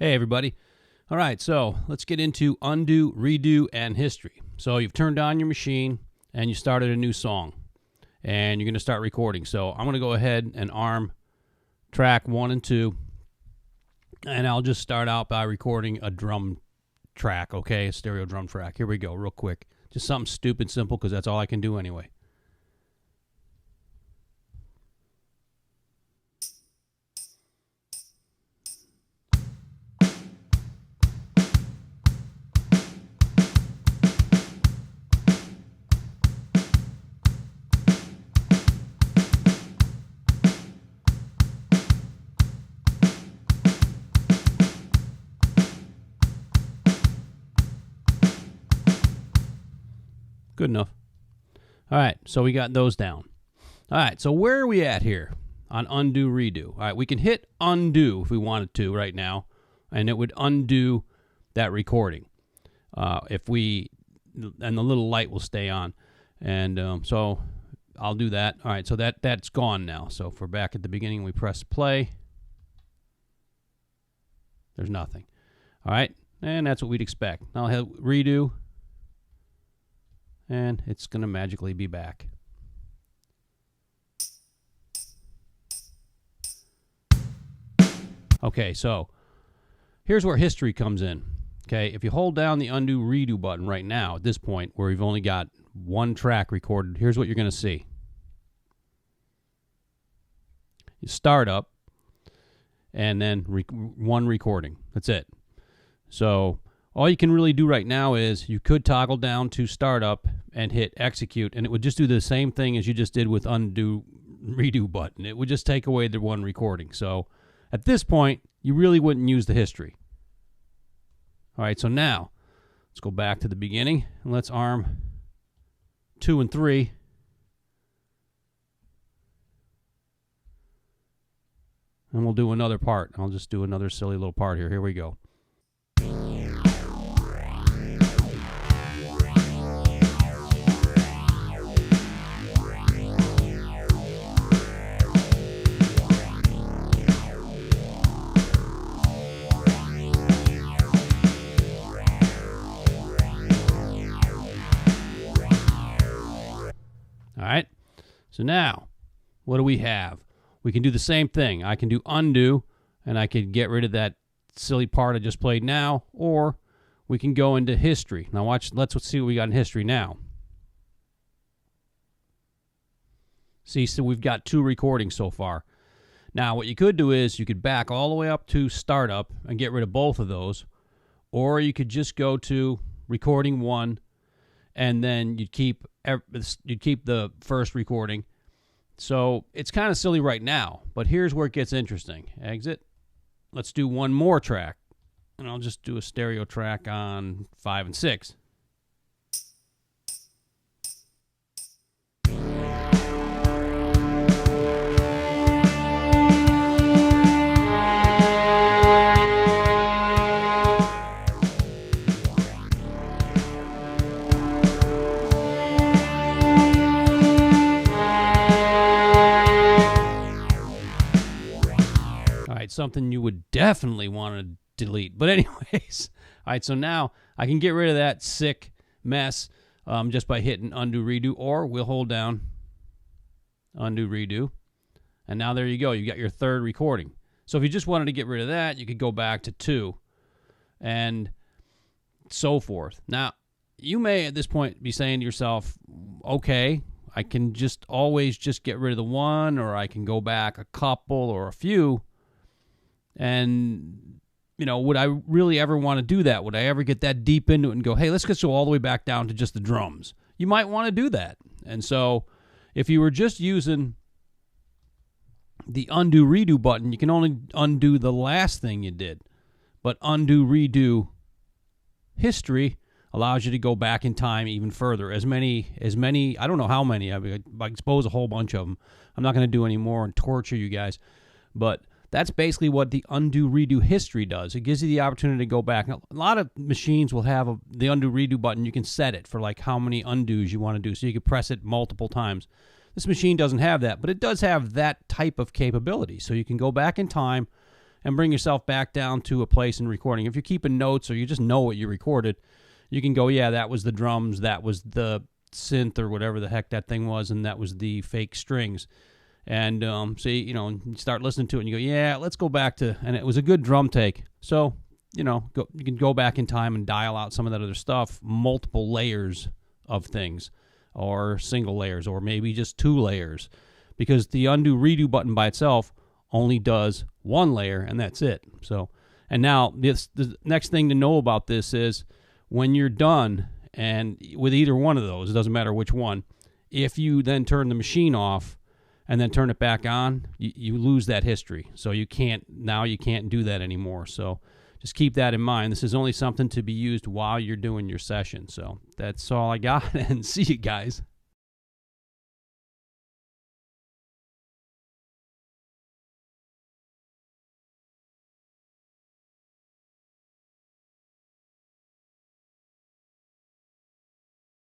Hey everybody. All right, so let's get into undo, redo, and history. So you've turned on your machine and you started a new song and you're going to start recording. So I'm going to go ahead and arm track 1 and 2, and I'll just start out by recording a drum track, okay, a stereo drum track. Here we go, real quick. Just something stupid simple because that's all I can do anyway. Good enough. All right, so we got those down. All right, so where are we at here on undo, redo? All right, we can hit undo if we wanted to right now, and it would undo that recording. And the little light will stay on. And so I'll do that. All right, so that's gone now. So if we're back at the beginning, we press play. There's nothing. All right, and that's what we'd expect. Now I'll hit redo, and it's going to magically be back. Okay, so here's where history comes in. Okay, if you hold down the undo redo button right now at this point where we've only got one track recorded, here's what you're going to see. You start up and then one recording. That's it. So all you can really do right now is you could toggle down to startup and hit execute, and it would just do the same thing as you just did with undo redo button. It would just take away the one recording. So at this point, you really wouldn't use the history. All right, so now let's go back to the beginning and let's arm 2 and 3. And we'll do another part. I'll just do another silly little part here. Here we go. All right, so now what do we have? We can do the same thing. I can do undo, and I can get rid of that silly part I just played now, or we can go into history. Now watch, let's see what we got in history now. See, so we've got 2 recordings so far. Now what you could do is you could back all the way up to startup and get rid of both of those, or you could just go to recording 1, and then you'd keep the first recording. So it's kind of silly right now, but here's where it gets interesting. Exit. Let's do one more track, and I'll just do a stereo track on 5 and 6. Something you would definitely want to delete. But anyways, all right, so now I can get rid of that sick mess just by hitting undo redo, or we'll hold down undo redo, and now there you go. You got your 3rd recording. So if you just wanted to get rid of that, you could go back to 2 and so forth. Now you may at this point be saying to yourself, okay, I can just always just get rid of the one, or I can go back a couple or a few. And, you know, would I really ever want to do that? Would I ever get that deep into it and go, hey, let's just go all the way back down to just the drums? You might want to do that. And so if you were just using the undo redo button, you can only undo the last thing you did. But undo redo history allows you to go back in time even further. As many, I don't know how many, I suppose a whole bunch of them. I'm not going to do any more and torture you guys. But that's basically what the undo redo history does. It gives you the opportunity to go back. Now, a lot of machines will have the undo redo button. You can set it for like how many undos you want to do, so you can press it multiple times. This machine doesn't have that, but it does have that type of capability. So you can go back in time and bring yourself back down to a place in recording. If you're keeping notes or you just know what you recorded, you can go, yeah, that was the drums, that was the synth or whatever the heck that thing was, and that was the fake strings. And you start listening to it and you go, yeah, let's go back to, and it was a good drum take. So, you can go back in time and dial out some of that other stuff, multiple layers of things, or single layers, or maybe just 2 layers, because the undo redo button by itself only does 1 layer, and that's it. So, and now the next thing to know about this is when you're done, and with either one of those, it doesn't matter which one, if you then turn the machine off and then turn it back on, you lose that history. So you can't do that anymore. So just keep that in mind. This is only something to be used while you're doing your session. So that's all I got, and see you guys.